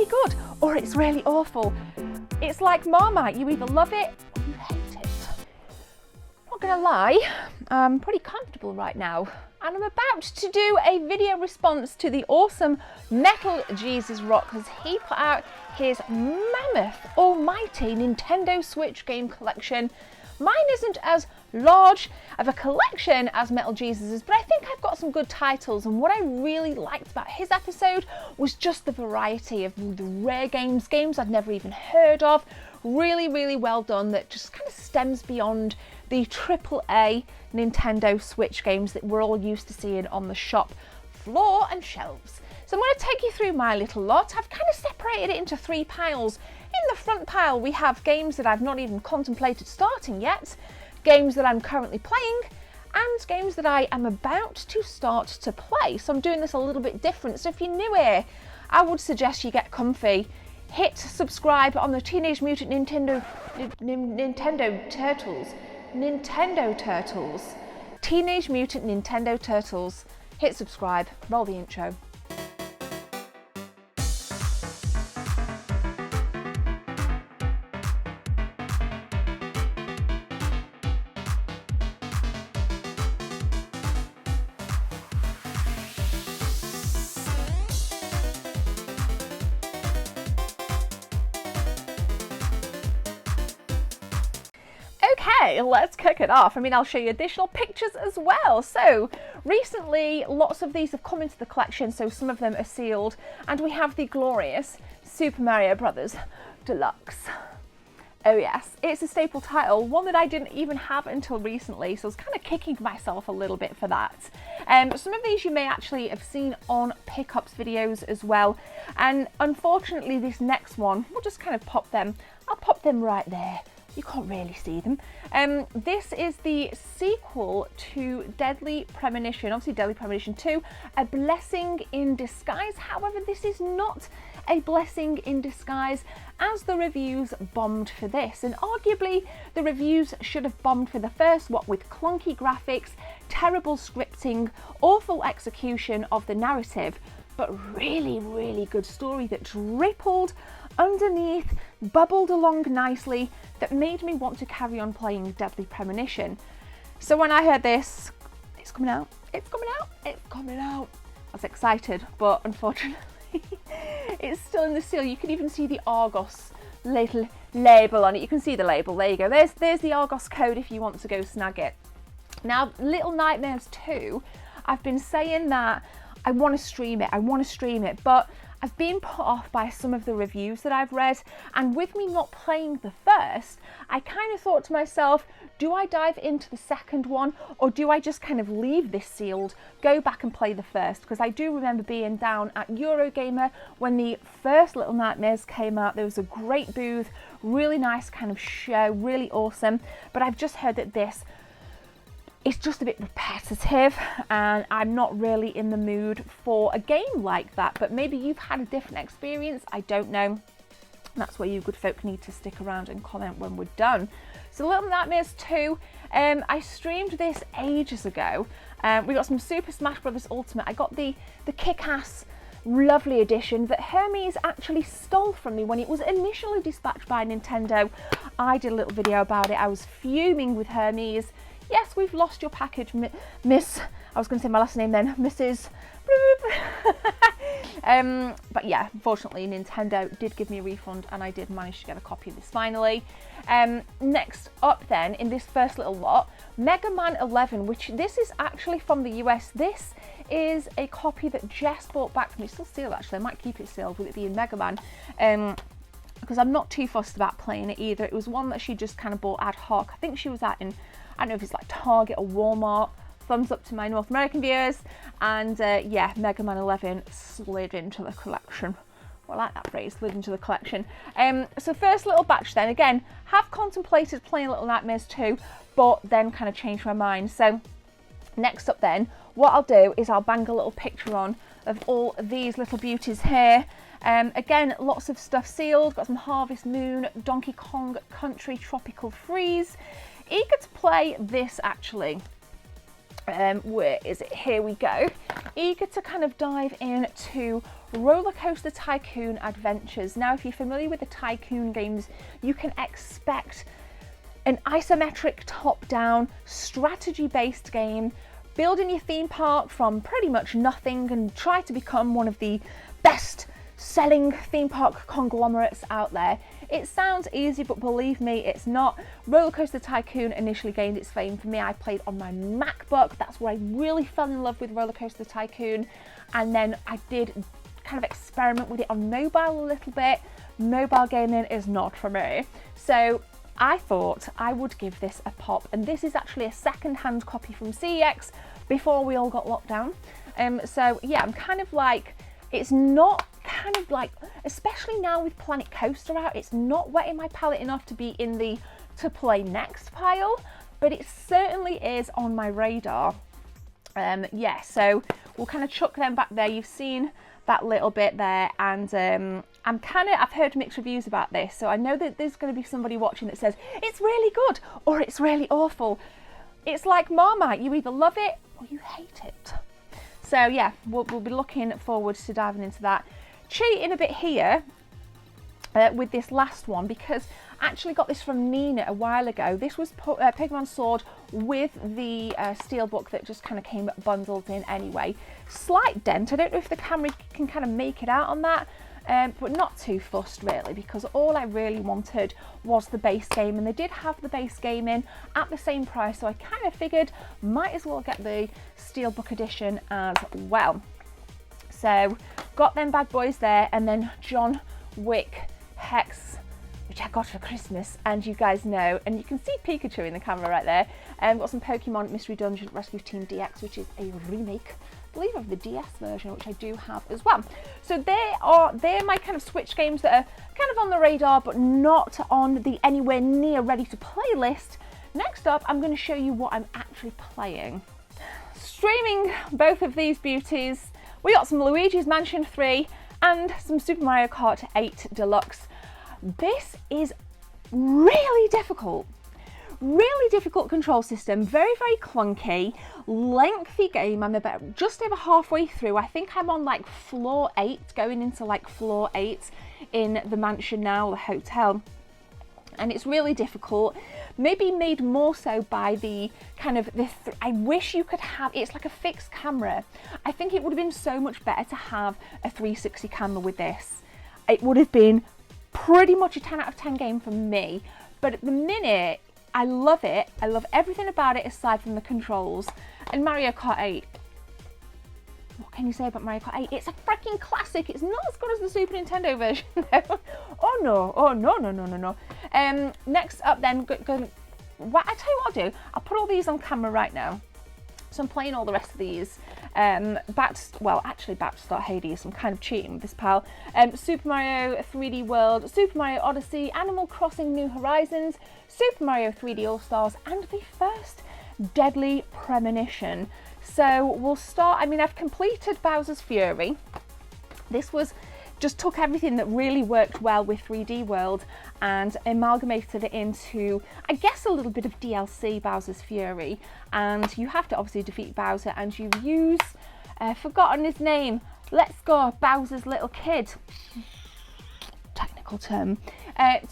really good or it's really awful. It's like Marmite, you either love it or you hate it. Not gonna lie, I'm pretty comfortable right now. And I'm about to do a video response to the awesome Metal Jesus Rock as he put out his mammoth almighty Nintendo Switch game collection. Mine isn't as large of a collection as Metal Jesus's, but I think I've got some good titles, and what I really liked about his episode was just the variety of the rare games I'd never even heard of. Really, really well done, that just kind of stems beyond the AAA Nintendo Switch games that we're all used to seeing on the shop floor and shelves. So I'm going to take you through my little lot. I've kind of separated it into 3 piles. In the front pile we have games that I've not even contemplated starting yet, games that I'm currently playing, and games that I am about to start to play. So I'm doing this a little bit different. So if you're new here, I would suggest you get comfy. Hit subscribe on the Teenage Mutant Nintendo Turtles. Teenage Mutant Nintendo Turtles. Hit subscribe, roll the intro. Okay, let's kick it off. I mean, I'll show you additional pictures as well. So recently, lots of these have come into the collection, so some of them are sealed. And we have the glorious Super Mario Brothers Deluxe. Oh yes, it's a staple title, one that I didn't even have until recently, so I was kind of kicking myself a little bit for that. Some of these you may actually have seen on pickups videos as well. And unfortunately, this next one, we'll just kind of pop them. I'll pop them right there. You can't really see them. This is the sequel to Deadly Premonition, obviously Deadly Premonition 2, A Blessing in Disguise. However, this is not a blessing in disguise, as the reviews bombed for this. And arguably, the reviews should have bombed for the first, what with clunky graphics, terrible scripting, awful execution of the narrative, but really, really good story that rippled underneath, bubbled along nicely, that made me want to carry on playing Deadly Premonition. So when I heard this, it's coming out, it's coming out, it's coming out, I was excited, but unfortunately it's still in the seal. You can even see the Argos little label on it. You can see the label, there you go. There's the Argos code if you want to go snag it. Now, Little Nightmares 2, I've been saying that I want to stream it, but I've been put off by some of the reviews that I've read, and with me not playing the first, I kind of thought to myself, do I dive into the second one, or do I just kind of leave this sealed, go back and play the first? Because I do remember being down at Eurogamer when the first Little Nightmares came out. There was a great booth, really nice kind of show, really awesome, but I've just heard that this, it's just a bit repetitive, and I'm not really in the mood for a game like that. But maybe you've had a different experience, I don't know. That's where you good folk need to stick around and comment when we're done. So Little Nightmares 2, I streamed this ages ago. We got some Super Smash Bros. Ultimate. I got the kick-ass lovely edition that Hermes actually stole from me when it was initially dispatched by Nintendo. I did a little video about it. I was fuming with Hermes. Yes, we've lost your package, Miss. I was going to say my last name then, Mrs. But yeah, unfortunately, Nintendo did give me a refund, and I did manage to get a copy of this finally. Next up, then, in this first little lot, Mega Man 11, which this is actually from the US. This is a copy that Jess bought back from me. It's still sealed, actually. I might keep it sealed with it being Mega Man. Because I'm not too fussed about playing it either. It was one that she just kind of bought ad hoc. I think she was at in, I don't know if it's like Target or Walmart. Thumbs up to my North American viewers. And yeah, Mega Man 11 slid into the collection. Well, I like that phrase, slid into the collection. So first little batch then. Again, have contemplated playing Little Nightmares 2, but then kind of changed my mind. So next up then, what I'll do is I'll bang a little picture on of all these little beauties here. Again, lots of stuff sealed. Got some Harvest Moon, Donkey Kong Country Tropical Freeze. Eager to play this actually. Where is it? Here we go. Eager to kind of dive into Roller Coaster Tycoon Adventures. Now, if you're familiar with the Tycoon games, you can expect an isometric top-down strategy-based game, building your theme park from pretty much nothing and try to become one of the best selling theme park conglomerates out there. It sounds easy, but believe me, it's not. Roller Coaster Tycoon initially gained its fame for me. I played on my MacBook. That's where I really fell in love with Roller Coaster Tycoon. And then I did kind of experiment with it on mobile a little bit. Mobile gaming is not for me. So I thought I would give this a pop. And this is actually a second-hand copy from CEX before we all got locked down. So yeah, I'm kind of like, it's not kind of like, especially now with Planet Coaster out, it's not wetting my palate enough to be in the to play next pile, but it certainly is on my radar. Yeah, so we'll kind of chuck them back there. You've seen that little bit there, and I've heard mixed reviews about this, so I know that there's going to be somebody watching that says it's really good or it's really awful. It's like Marmite, you either love it or you hate it. So yeah, we'll be looking forward to diving into that. Cheating a bit here with this last one, because I actually got this from Nina a while ago. This was Pokemon Sword with the steelbook that just kind of came bundled in anyway. Slight dent, I don't know if the camera can kind of make it out on that, but not too fussed really, because all I really wanted was the base game, and they did have the base game in at the same price, so I kind of figured might as well get the steelbook edition as well. So got them bad boys there, and then John Wick Hex, which I got for Christmas, and you guys know, and you can see Pikachu in the camera right there. Got some Pokemon Mystery Dungeon Rescue Team DX, which is a remake, I believe, of the DS version, which I do have as well. So they're my kind of Switch games that are kind of on the radar, but not on the anywhere near ready to play list. Next up, I'm going to show you what I'm actually playing. Streaming both of these beauties, we got some Luigi's Mansion 3 and some Super Mario Kart 8 Deluxe. This is really difficult control system, very, very clunky, lengthy game. I'm about just over halfway through. I think I'm on like floor 8, going into like floor 8 in the mansion now, the hotel. And it's really difficult, maybe made more so by the kind of I wish you could have, it's like a fixed camera. I think it would have been so much better to have a 360 camera with this. It would have been pretty much a 10 out of 10 game for me, but at the minute I love it. I love everything about it aside from the controls. And Mario Kart 8, what can you say about Mario Kart 8? It's a freaking classic. It's not as good as the Super Nintendo version. Oh no. Next up then, I tell you what I'll do. I'll put all these on camera right now. So I'm playing all the rest of these. Back to start Hades. I'm kind of cheating with this pal. Super Mario 3D World, Super Mario Odyssey, Animal Crossing New Horizons, Super Mario 3D All-Stars, and the first Deadly Premonition. So we'll start, I've completed Bowser's Fury. This just took everything that really worked well with 3D World and amalgamated it into, I guess, a little bit of DLC, Bowser's Fury. And you have to obviously defeat Bowser, and you use, forgotten his name, let's go, Bowser's little kid, technical term,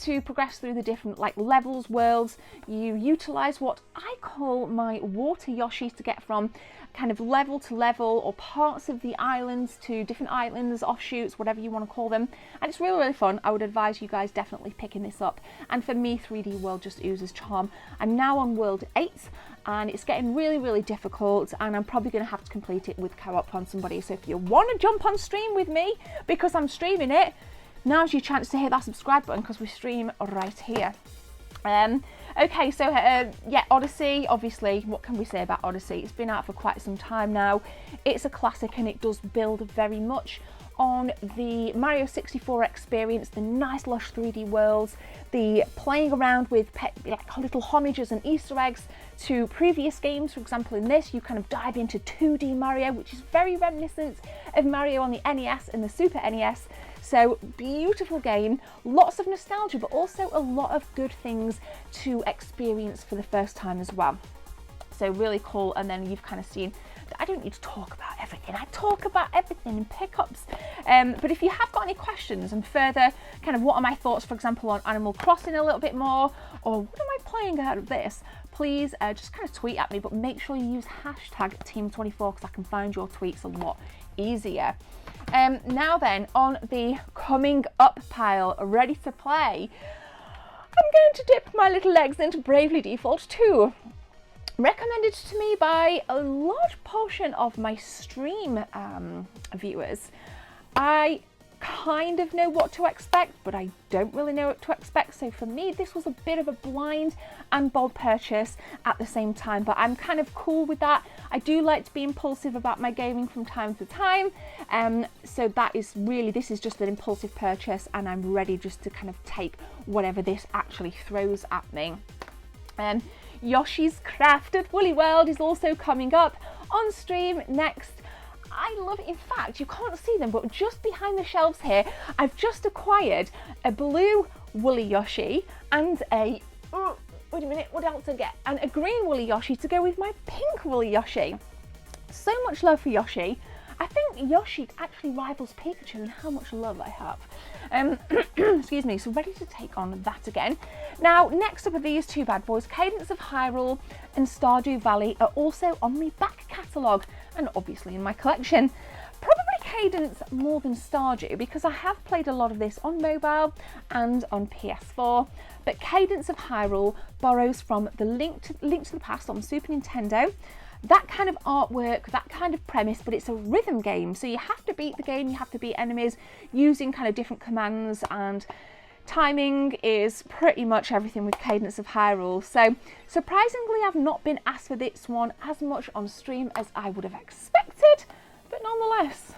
to progress through the different levels, worlds. You utilize what I call my water Yoshis to get from kind of level to level, or parts of the islands to different islands, offshoots, whatever you want to call them. And it's really, really fun. I would advise you guys definitely picking this up. And for me, 3D World just oozes charm. I'm now on World 8, and it's getting really, really difficult, and I'm probably going to have to complete it with co-op on somebody. So if you want to jump on stream with me, because I'm streaming it, now's your chance to hit that subscribe button, because we stream right here. Okay, so yeah, Odyssey, obviously, what can we say about Odyssey? It's been out for quite some time now. It's a classic, and it does build very much on the Mario 64 experience, the nice lush 3D worlds, the playing around with little homages and Easter eggs to previous games. For example, in this, you kind of dive into 2D Mario, which is very reminiscent of Mario on the NES and the Super NES. So beautiful game, lots of nostalgia, but also a lot of good things to experience for the first time as well. So really cool. And then you've kind of seen I don't need to talk about everything. I talk about everything in pickups. But if you have got any questions and further kind of what are my thoughts, for example, on Animal Crossing a little bit more, or what am I playing out of this, please just kind of tweet at me, but make sure you use hashtag Team24 because I can find your tweets a lot easier. Now then, on the coming up pile, ready to play, I'm going to dip my little legs into Bravely Default 2. Recommended to me by a large portion of my stream viewers. I kind of know what to expect, but I don't really know what to expect. So for me, this was a bit of a blind and bold purchase at the same time, but I'm kind of cool with that. I do like to be impulsive about my gaming from time to time. So that is really, this is just an impulsive purchase and I'm ready just to kind of take whatever this actually throws at me. Yoshi's Crafted Woolly World is also coming up on stream next. I love it. In fact, you can't see them, but just behind the shelves here, I've just acquired a blue woolly Yoshi and a, wait a minute, what else did I get? And a green woolly Yoshi to go with my pink woolly Yoshi. So much love for Yoshi. I think Yoshi actually rivals Pikachu in how much love I have. Excuse me, so ready to take on that again. Now, next up are these two bad boys. Cadence of Hyrule and Stardew Valley are also on my back catalogue and obviously in my collection. Probably Cadence more than Stardew because I have played a lot of this on mobile and on PS4, but Cadence of Hyrule borrows from the Link to the Past on Super Nintendo. That kind of artwork, that kind of premise, but it's a rhythm game. So you have to beat the game, you have to beat enemies using kind of different commands, and timing is pretty much everything with Cadence of Hyrule. So surprisingly, I've not been asked for this one as much on stream as I would have expected, but nonetheless,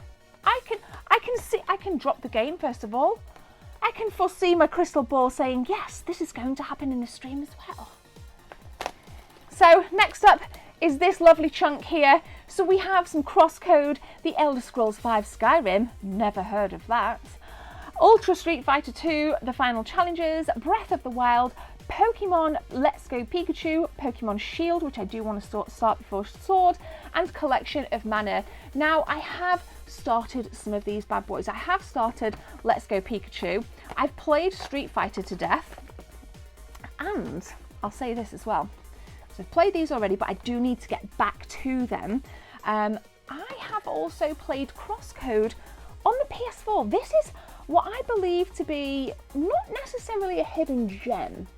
I can drop the game first of all. I can foresee my crystal ball saying, yes, this is going to happen in the stream as well. So next up is this lovely chunk here. So we have some Crosscode, The Elder Scrolls V Skyrim, never heard of that, Ultra Street Fighter 2, The Final Challenges, Breath of the Wild, Pokemon Let's Go Pikachu, Pokemon Shield, which I do want to start before Sword, and Collection of Mana. Now, I have started some of these bad boys. I have started Let's Go Pikachu. I've played Street Fighter to death, and I'll say this as well. So I've played these already, but I do need to get back to them. I have also played Crosscode on the PS4. This is what I believe to be not necessarily a hidden gem,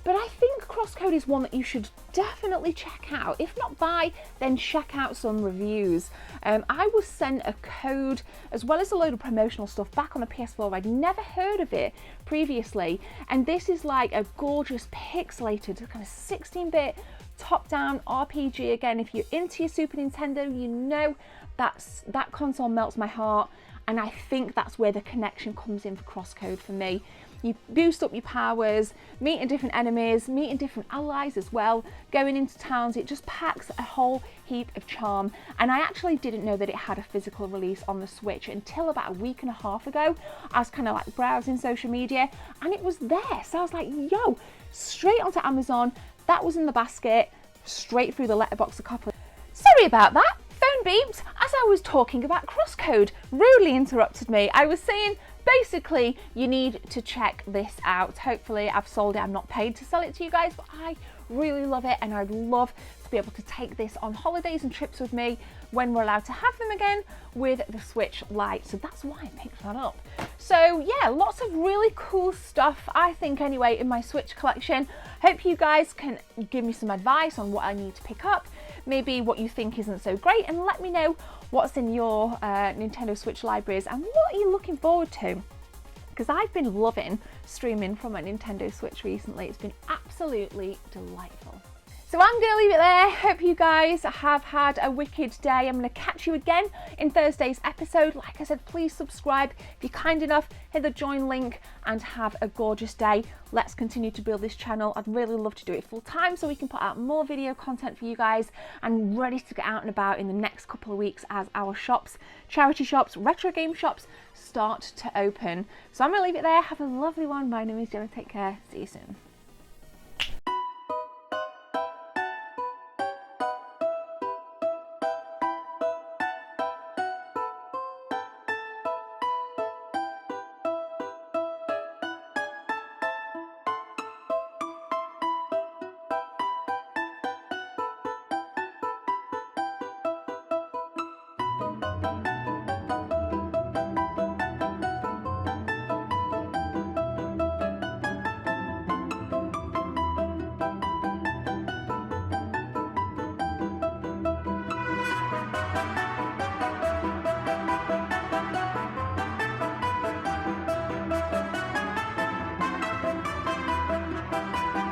but I think Crosscode is one that you should definitely check out. If not buy, then check out some reviews. I was sent a code as well as a load of promotional stuff back on the PS4. I'd never heard of it previously, and this is like a gorgeous pixelated kind of 16-bit top-down RPG. Again, if you're into your Super Nintendo, you know that console melts my heart, and I think that's where the connection comes in for Crosscode for me. You boost up your powers, meeting different enemies, meeting different allies as well, going into towns. It just packs a whole heap of charm. And I actually didn't know that it had a physical release on the Switch until about a week and a half ago. I was kind of like browsing social media and it was there. So I was like, yo, straight onto Amazon. That was in the basket, straight through the letterbox a couple. Sorry about that. Phone beeped as I was talking about Crosscode. Rudely interrupted me. I was saying, basically, you need to check this out. Hopefully, I've sold it. I'm not paid to sell it to you guys, but I really love it, and I'd love to be able to take this on holidays and trips with me when we're allowed to have them again with the Switch Lite. So that's why I picked that up. So yeah, lots of really cool stuff, I think anyway, in my Switch collection. Hope you guys can give me some advice on what I need to pick up, maybe what you think isn't so great, and let me know what's in your Nintendo Switch libraries and what are you looking forward to. Because I've been loving streaming from my Nintendo Switch recently. It's been absolutely delightful. So I'm going to leave it there. Hope you guys have had a wicked day. I'm going to catch you again in Thursday's episode. Like I said, please subscribe. If you're kind enough, hit the join link and have a gorgeous day. Let's continue to build this channel. I'd really love to do it full time so we can put out more video content for you guys, and ready to get out and about in the next couple of weeks as our shops, charity shops, retro game shops start to open. So I'm going to leave it there. Have a lovely one. My name is Jenna. Take care. See you soon.